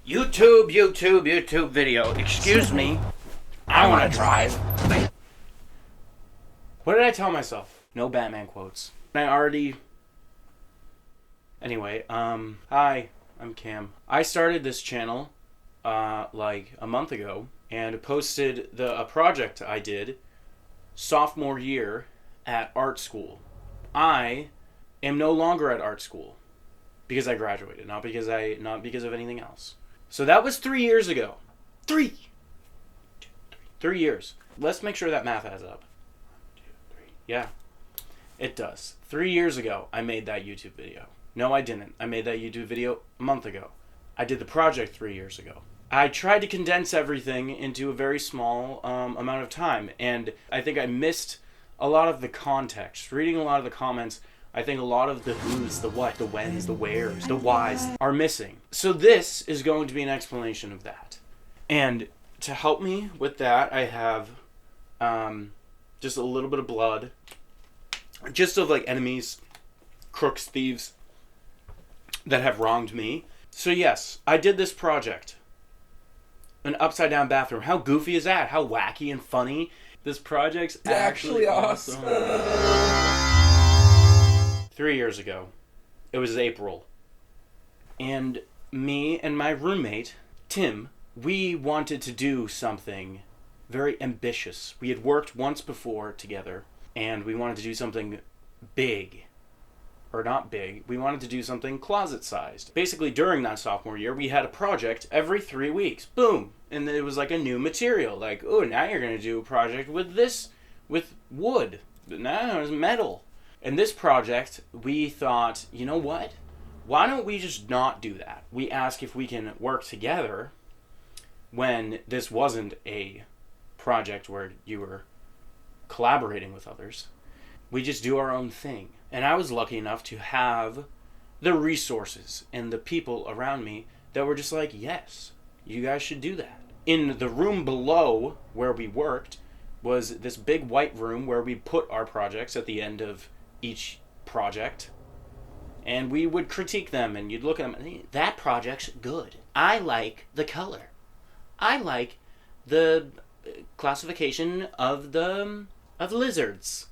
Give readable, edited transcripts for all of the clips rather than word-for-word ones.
YouTube video. Excuse me. I want to drive. What did I tell myself? No Batman quotes. Anyway, hi, I'm Cam. I started this channel, like a month ago, and posted a project I did sophomore year at art school. I am no longer at art school because I graduated, not because of anything else. So that was 3 years ago. 3 years. Let's make sure that math adds up. 1, 2, 3. Yeah, it does. 3 years ago, I made that YouTube video. No, I didn't. I made that YouTube video a month ago. I did the project 3 years ago. I tried to condense everything into a very small amount of time, and I think I missed a lot of the context. Reading a lot of the comments, I think a lot of the who's, the what, the whens, the wheres, the whys are missing. So this is going to be an explanation of that. And to help me with that, I have just a little bit of blood. Just of like enemies, crooks, thieves that have wronged me. So yes, I did this project. An upside down bathroom. How goofy is that? How wacky and funny. This project's actually awesome. 3 years ago, it was April, and me and my roommate, Tim, we wanted to do something very ambitious. We had worked once before together, and we wanted to do something big. Or not big, we wanted to do something closet-sized. Basically, during that sophomore year, we had a project every 3 weeks. Boom! And it was like a new material. Like, oh, now you're going to do a project with this, with wood. But now it's metal. And this project, we thought, you know what? Why don't we just not do that? We asked if we can work together when this wasn't a project where you were collaborating with others. We just do our own thing. And I was lucky enough to have the resources and the people around me that were just like, yes, you guys should do that. In the room below where we worked was this big white room where we put our projects at the end of each project. And we would critique them, and you'd look at them and think, that project's good. I like the color. I like the classification of lizards.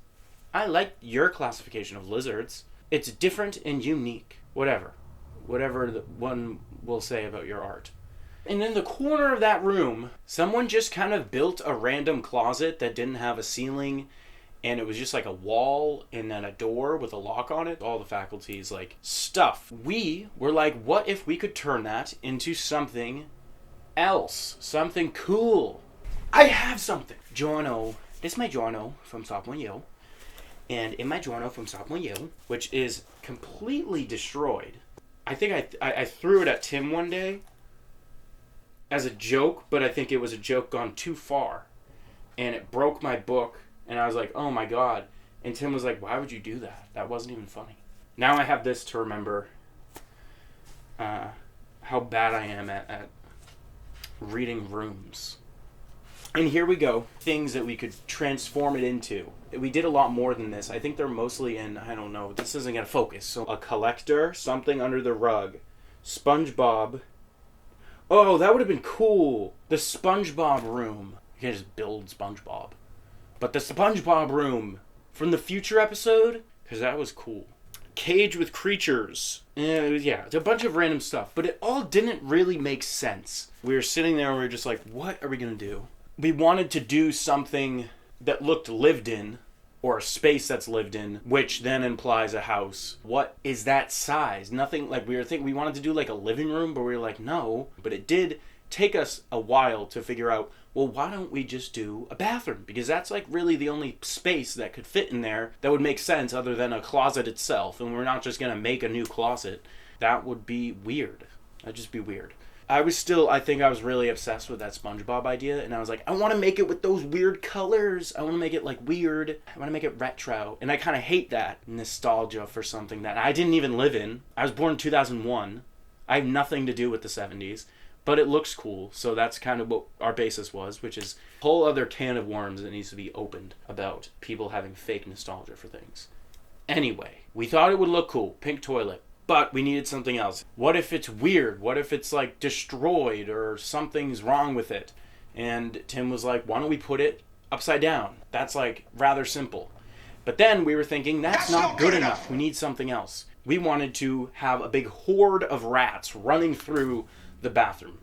I like your classification of lizards. It's different and unique. Whatever the one will say about your art. And in the corner of that room, someone just kind of built a random closet that didn't have a ceiling, and it was just like a wall and then a door with a lock on it. All the faculty's like stuff. We were like, what if we could turn that into something else? Something cool. I have something. Journal. This is my journal from sophomore year. And in my journal from sophomore year, which is completely destroyed, I think I threw it at Tim one day as a joke, but I think it was a joke gone too far. And it broke my book, and I was like, oh my god. And Tim was like, why would you do that? That wasn't even funny. Now I have this to remember how bad I am at reading rooms. And here we go. Things that we could transform it into. We did a lot more than this. I think they're mostly in, I don't know, this isn't going to focus. So a collector, something under the rug, SpongeBob. Oh, that would have been cool. The SpongeBob room. You can just build SpongeBob. But the SpongeBob room from the future episode, because that was cool. Cage with creatures. Yeah, it's a bunch of random stuff. But it all didn't really make sense. We were sitting there and we were just like, what are we going to do? We wanted to do something that looked lived in, or a space that's lived in, which then implies a house. What is that size? Nothing, like we wanted to do like a living room, but we were like, no. But it did take us a while to figure out, well, why don't we just do a bathroom? Because that's like really the only space that could fit in there that would make sense other than a closet itself. And we're not just going to make a new closet. That would be weird. That'd just be weird. I think I was really obsessed with that SpongeBob idea, and I was like, I want to make it with those weird colors. I want to make it like weird. I want to make it retro. And I kind of hate that nostalgia for something that I didn't even live in. I was born in 2001. I have nothing to do with the 70s, but it looks cool. So that's kind of what our basis was, which is a whole other can of worms that needs to be opened about people having fake nostalgia for things. Anyway, we thought it would look cool. Pink toilet. But we needed something else. What if it's weird? What if it's like destroyed or something's wrong with it? And Tim was like, why don't we put it upside down? That's like rather simple. But then we were thinking, that's not good enough. We need something else. We wanted to have a big horde of rats running through the bathroom.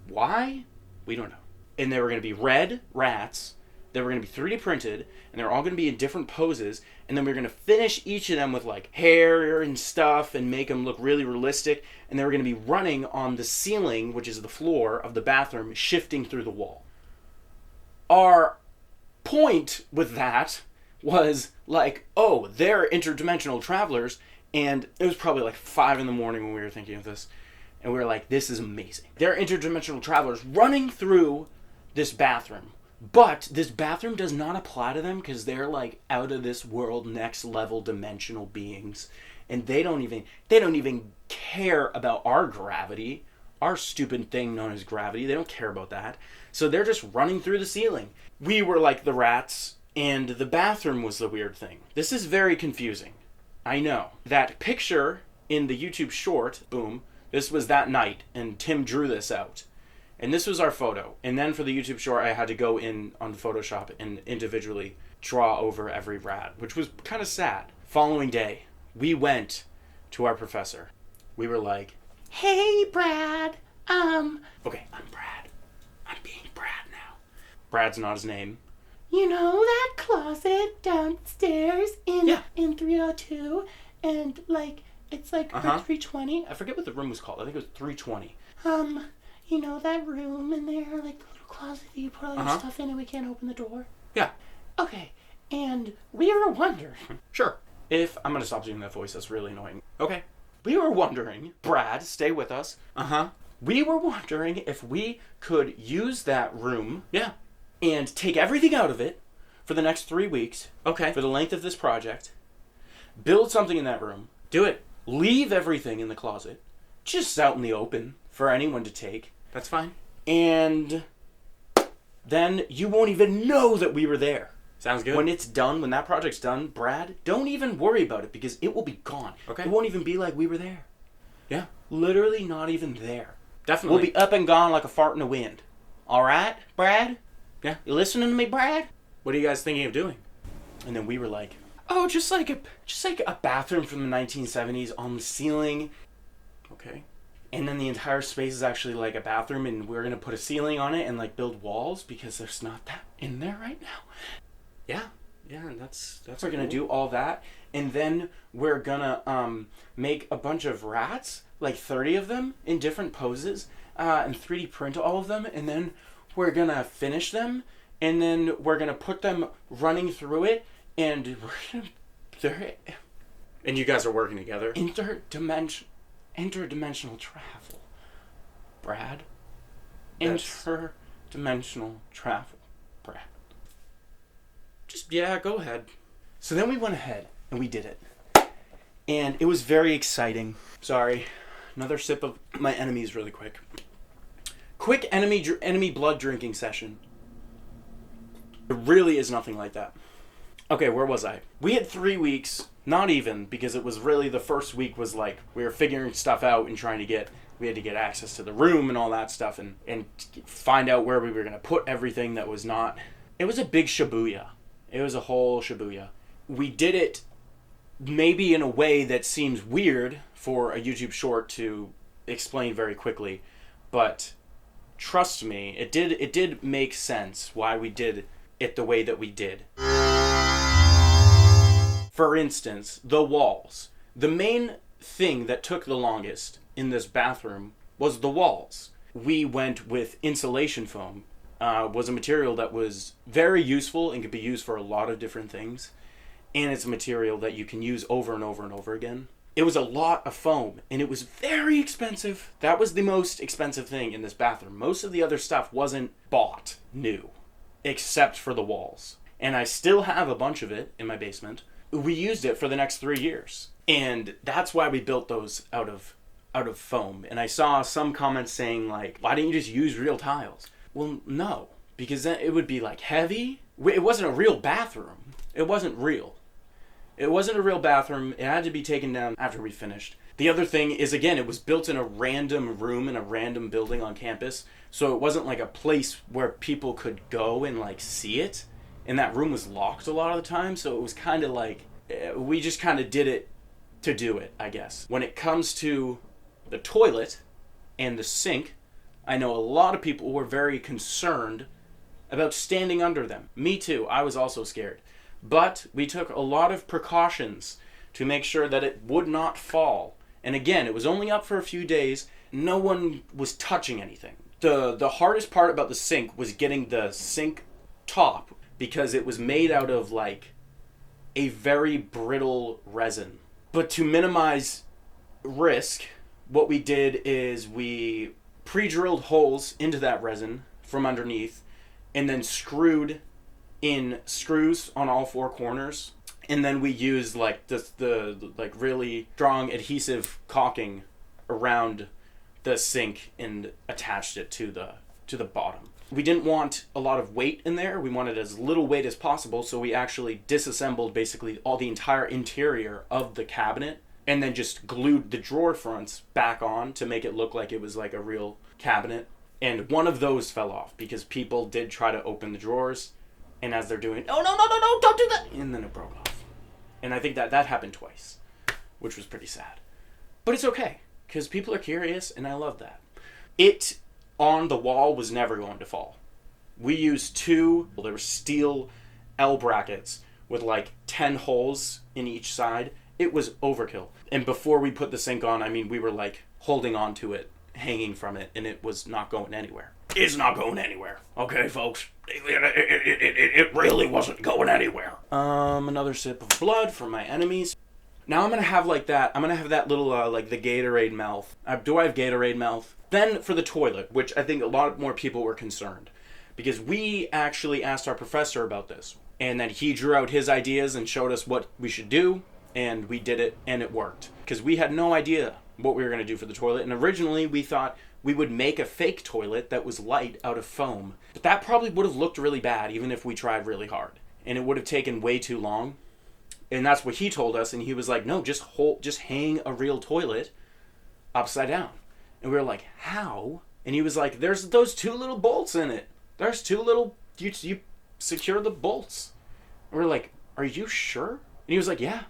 Why? We don't know. And they were going to be red rats. They were going to be 3D printed, and they were all going to be in different poses, and then we were going to finish each of them with like hair and stuff and make them look really realistic, and they were going to be running on the ceiling, which is the floor of the bathroom, shifting through the wall. Our point with that was like, oh, they're interdimensional travelers, and it was probably like 5 a.m. when we were thinking of this, and we were like, this is amazing. They're interdimensional travelers running through this bathroom. But this bathroom does not apply to them because they're like out of this world, next level dimensional beings, and they don't even care about our gravity, our stupid thing known as gravity. They don't care about that. So they're just running through the ceiling. We were like the rats, and the bathroom was the weird thing. This is very confusing. I know. That picture in the YouTube short, boom, this was that night, and Tim drew this out. And this was our photo. And then for the YouTube short, I had to go in on Photoshop and individually draw over every rat, which was kind of sad. Following day, we went to our professor. We were like, hey, Brad. Okay, I'm Brad. I'm being Brad now. Brad's not his name. You know that closet downstairs in 302? And, like, it's like 320? I forget what the room was called. I think it was 320. You know that room in there, like the little closet that you put all your stuff in and we can't open the door? Yeah. Okay, and we were wondering. Sure. I'm going to stop doing that voice. That's really annoying. Okay. We were wondering, Brad, stay with us. We were wondering if we could use that room. Yeah. And take everything out of it for the next 3 weeks. Okay. For the length of this project. Build something in that room. Do it. Leave everything in the closet. Just out in the open for anyone to take. That's fine. And then you won't even know that we were there. Sounds good. When it's done, when that project's done, Brad, don't even worry about it because it will be gone. Okay. It won't even be like we were there. Yeah. Literally not even there. Definitely. We'll be up and gone like a fart in the wind. All right, Brad? Yeah. You listening to me, Brad? What are you guys thinking of doing? And then we were like, oh, just like a bathroom from the 1970s on the ceiling. Okay. And then the entire space is actually like a bathroom, and we're gonna put a ceiling on it and like build walls because there's not that in there right now. Yeah, and that's we're gonna do all that, and then we're gonna make a bunch of rats, like 30 of them in different poses, and 3D print all of them, and then we're gonna finish them, and then we're gonna put them running through it, and and you guys are working together. Interdimensional travel, Brad. Interdimensional travel, Brad. Go ahead. So then we went ahead and we did it. And it was very exciting. Another sip of my enemies really quick. Quick enemy blood drinking session. It really is nothing like that. Okay, where was I? We had 3 weeks, not even, because it was really the first week was like we were figuring stuff out and we had to get access to the room and all that stuff and find out where we were going to put everything that was not. It was a big shibuya. It was a whole shibuya. We did it maybe in a way that seems weird for a YouTube short to explain very quickly, but trust me, it did make sense why we did it the way that we did. For instance, the walls. The main thing that took the longest in this bathroom was the walls. We went with insulation foam. Was a material that was very useful and could be used for a lot of different things. And it's a material that you can use over and over and over again. It was a lot of foam, and it was very expensive. That was the most expensive thing in this bathroom. Most of the other stuff wasn't bought new, except for the walls. And I still have a bunch of it in my basement. We used it for the next 3 years. And that's why we built those out of foam. And I saw some comments saying like, why didn't you just use real tiles? Well, no, because then it would be like heavy. It wasn't a real bathroom. It wasn't real. It wasn't a real bathroom. It had to be taken down after we finished. The other thing is, again, it was built in a random room in a random building on campus. So it wasn't like a place where people could go and like see it. And that room was locked a lot of the time. So it was kind of like, we just kind of did it to do it, I guess. When it comes to the toilet and the sink, I know a lot of people were very concerned about standing under them. Me too. I was also scared. But we took a lot of precautions to make sure that it would not fall. And again, it was only up for a few days. No one was touching anything. The hardest part about the sink was getting the sink top, because it was made out of like a very brittle resin. But to minimize risk, what we did is we pre-drilled holes into that resin from underneath and then screwed in screws on all four corners. And then we used like the like really strong adhesive caulking around the sink and attached it to the bottom. We didn't want a lot of weight in there. We wanted as little weight as possible, so we actually disassembled basically all the entire interior of the cabinet and then just glued the drawer fronts back on to make it look like it was like a real cabinet. And one of those fell off because people did try to open the drawers, and as they're doing, oh no, don't do that, and then it broke off. And I think that happened twice, which was pretty sad. But it's okay, because people are curious, and I love that. It on the wall was never going to fall. We used there were steel L brackets with like 10 holes in each side. It was overkill. And before we put the sink on, I mean, we were like holding on to it, hanging from it, and it was not going anywhere. It's not going anywhere. Okay, folks? It really wasn't going anywhere. Another sip of blood from my enemies. Now I'm going to have like that. I'm going to have that little, like the Gatorade mouth. Do I have Gatorade mouth? Then for the toilet, which I think a lot more people were concerned. Because we actually asked our professor about this. And then he drew out his ideas and showed us what we should do. And we did it, and it worked. Because we had no idea what we were going to do for the toilet. And originally we thought we would make a fake toilet that was light out of foam. But that probably would have looked really bad, even if we tried really hard. And it would have taken way too long. And that's what he told us. And he was like, no, just hang a real toilet upside down. And we were like, how? And he was like, there's those two little bolts in it. There's two little, you secure the bolts. And we're like, are you sure? And he was like, yeah.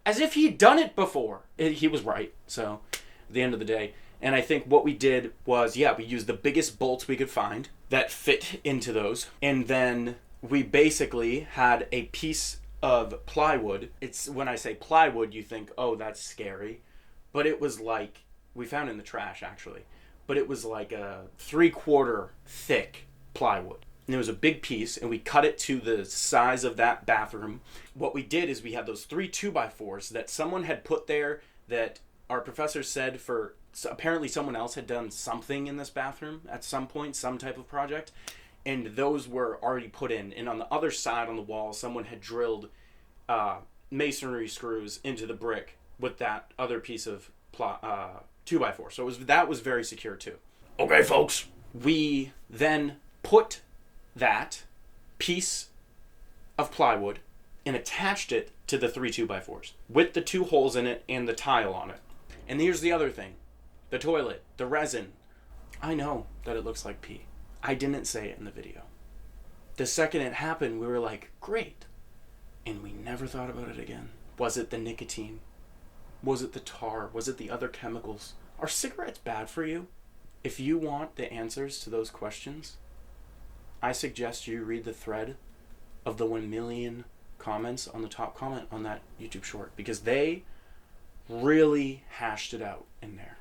As if he'd done it before. He was right. So at the end of the day. And I think what we did was, we used the biggest bolts we could find that fit into those. And then we basically had a piece of plywood. It's when I say plywood, you think, oh, that's scary. But it was like, we found it in the trash actually. But it was like a 3/4 thick plywood. And it was a big piece, and we cut it to the size of that bathroom. What we did is we had those 3 2x4s that someone had put there that our professor said apparently someone else had done something in this bathroom at some point, some type of project. And those were already put in. And on the other side on the wall, someone had drilled masonry screws into the brick with that other piece of 2x4. So that was very secure too. Okay, folks. We then put that piece of plywood and attached it to the 3 2x4s with the 2 holes in it and the tile on it. And here's the other thing. The toilet, the resin. I know that it looks like pee. I didn't say it in the video. The second it happened, we were like, great. And we never thought about it again. Was it the nicotine? Was it the tar? Was it the other chemicals? Are cigarettes bad for you? If you want the answers to those questions, I suggest you read the thread of the 1 million comments on the top comment on that YouTube short, because they really hashed it out in there.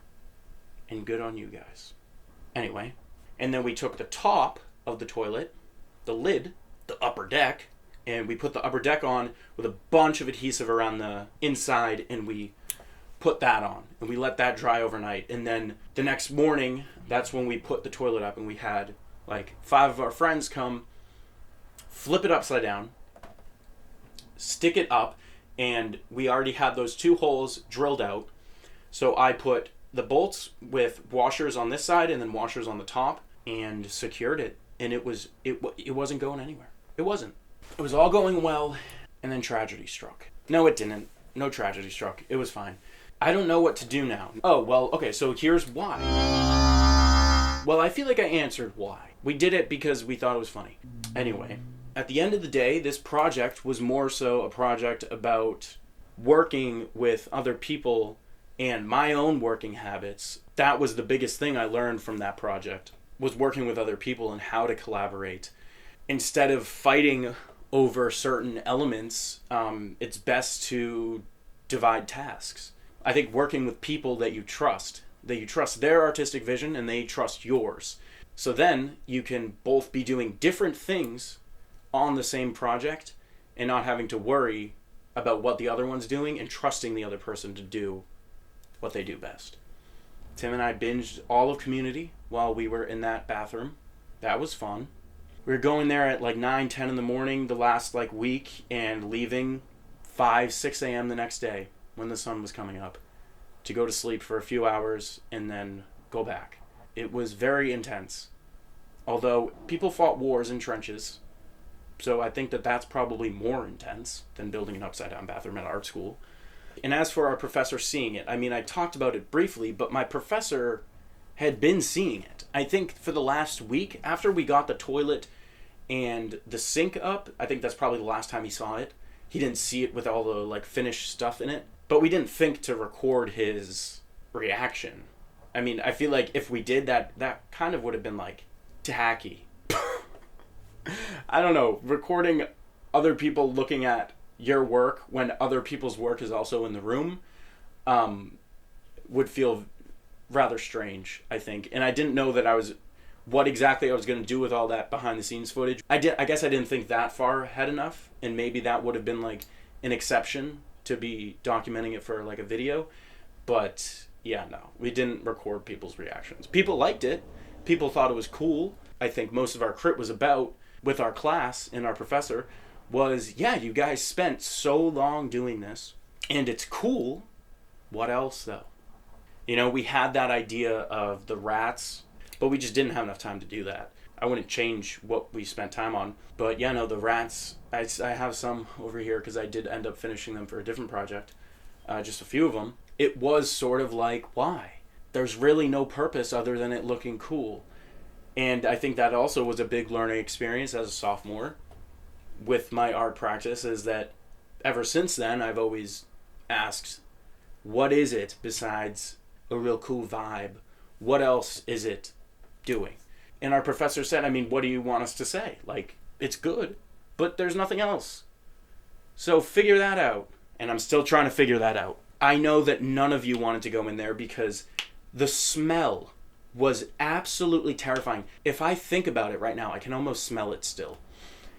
And good on you guys. Anyway, and then we took the top of the toilet, the lid, the upper deck, and we put the upper deck on with a bunch of adhesive around the inside, and we put that on. And we let that dry overnight. And then the next morning, that's when we put the toilet up, and we had like 5 of our friends come, flip it upside down, stick it up, and we already had those 2 holes drilled out. So I put the bolts with washers on this side and then washers on the top and secured it. And it wasn't going anywhere. It wasn't. It was all going well, and then tragedy struck. No, it didn't. No tragedy struck. It was fine. I don't know what to do now. Oh, well, okay, so here's why. Well, I feel like I answered why. We did it because we thought it was funny. Anyway, at the end of the day, this project was more so a project about working with other people and my own working habits. That was the biggest thing I learned from that project, was working with other people and how to collaborate. Instead of fighting over certain elements, it's best to divide tasks. I think working with people that you trust their artistic vision and they trust yours. So then you can both be doing different things on the same project and not having to worry about what the other one's doing and trusting the other person to do what they do best. Tim and I binged all of Community while we were in that bathroom. That was fun. We were going there at like 9, 10 in the morning the last like week and leaving 5, 6 a.m. the next day when the sun was coming up to go to sleep for a few hours and then go back. It was very intense. Although people fought wars in trenches, so I think that that's probably more intense than building an upside-down bathroom at art school. And as for our professor seeing it, I mean, I talked about it briefly, but my professor had been seeing it. I think for the last week, after we got the toilet and the sink up, I think that's probably the last time he saw it. He didn't see it with all the like finished stuff in it. But we didn't think to record his reaction. I mean, I feel like if we did that, that kind of would have been like tacky. I don't know. Recording other people looking at your work when other people's work is also in the room would feel rather strange, I think. And I didn't know what exactly I was going to do with all that behind the scenes footage. I guess I didn't think that far ahead enough, and maybe that would have been like an exception to be documenting it for like a video. But yeah, no, we didn't record people's reactions. People liked it. People thought it was cool. I think most of our crit was about, with our class and our professor, was, yeah, you guys spent so long doing this and it's cool. What else though? You know, we had that idea of the rats, but we just didn't have enough time to do that. I wouldn't change what we spent time on. But yeah, no, the rats, I have some over here because I did end up finishing them for a different project. Just a few of them. It was sort of like, why? There's really no purpose other than it looking cool. And I think that also was a big learning experience as a sophomore with my art practice, is that ever since then I've always asked, what is it besides a real cool vibe? What else is it doing? And our professor said, I mean, what do you want us to say? Like, it's good, but there's nothing else. So figure that out. And I'm still trying to figure that out. I know that none of you wanted to go in there because the smell was absolutely terrifying. If I think about it right now, I can almost smell it still.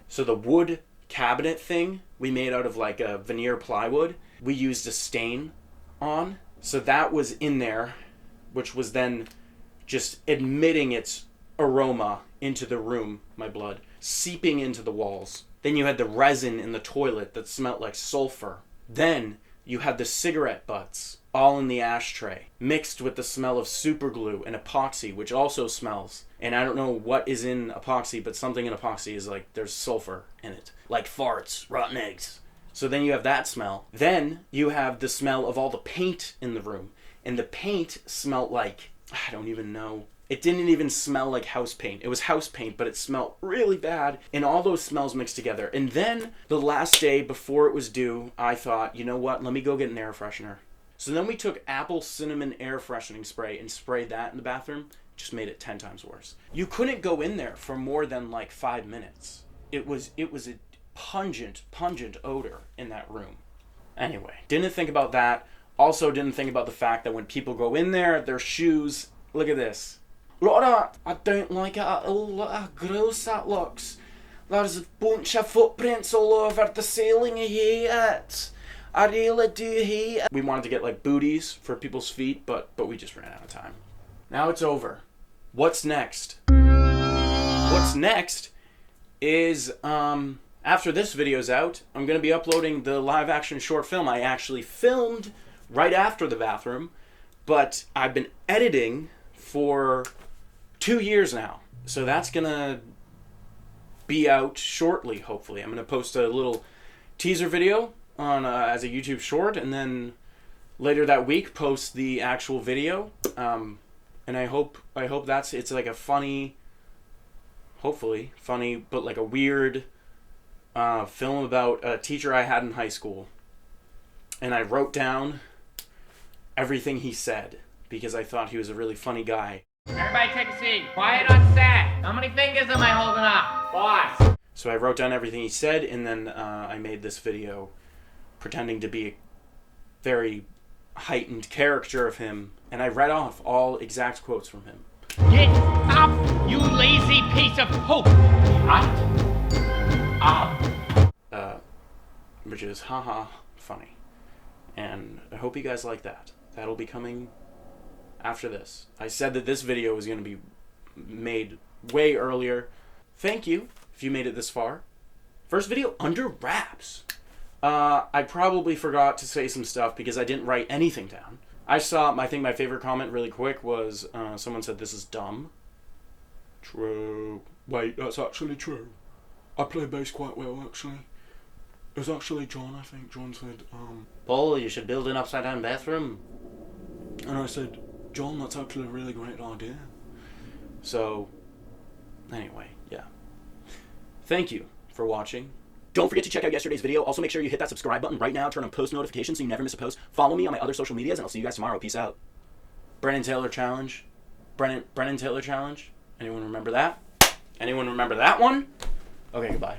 So the wood cabinet thing we made out of like a veneer plywood, we used a stain on. So that was in there, which was then just emitting its aroma into the room, my blood, seeping into the walls. Then you had the resin in the toilet that smelled like sulfur. Then you had the cigarette butts all in the ashtray, mixed with the smell of super glue and epoxy, which also smells. And I don't know what is in epoxy, but something in epoxy is like, there's sulfur in it. Like farts, rotten eggs. So then you have that smell. Then you have the smell of all the paint in the room. And the paint smelled like, I don't even know. It didn't even smell like house paint. It was house paint, but it smelled really bad. And all those smells mixed together. And then the last day before it was due, I thought, you know what? Let me go get an air freshener. So then we took apple cinnamon air freshening spray and sprayed that in the bathroom. Just made it 10 times worse. You couldn't go in there for more than like 5 minutes. It was a pungent odor in that room. Anyway, didn't think about that. Also didn't think about the fact that when people go in there, their shoes, look at this. Look at that. I don't like it at all. Look how gross that looks. There's a bunch of footprints all over the ceiling. I hate it. I really do hate it. We wanted to get like booties for people's feet, but we just ran out of time. Now it's over. What's next? What's next is, after this video's out, I'm going to be uploading the live action short film I actually filmed right after the bathroom, but I've been editing for 2 years now. So that's going to be out shortly, hopefully. I'm going to post a little teaser video on as a YouTube short, and then later that week post the actual video. And I hope it's like a funny, hopefully funny, but like a weird film about a teacher I had in high school. And I wrote down everything he said because I thought he was a really funny guy. Everybody take a seat. Quiet on set. How many fingers am I holding up? Boss. So I wrote down everything he said, and then I made this video pretending to be a very heightened character of him, and I read off all exact quotes from him. Get up, you lazy piece of poop. What? Up. Which is haha funny. And I hope you guys like that. That'll be coming after this. I said that this video was going to be made way earlier. Thank you if you made it this far. First video under wraps. I probably forgot to say some stuff because I didn't write anything down. I think my favorite comment really quick was someone said this is dumb. True. Wait, that's actually true. I play bass quite well, actually. It was actually John, I think. John said, Paul, you should build an upside down bathroom. And I said, John, that's actually a really great idea. So, anyway, yeah. Thank you for watching. Don't forget to check out yesterday's video. Also, make sure you hit that subscribe button right now. Turn on post notifications so you never miss a post. Follow me on my other social medias, and I'll see you guys tomorrow. Peace out. Brennan Taylor Challenge. Brennan Taylor Challenge. Anyone remember that? Anyone remember that one? Okay, goodbye.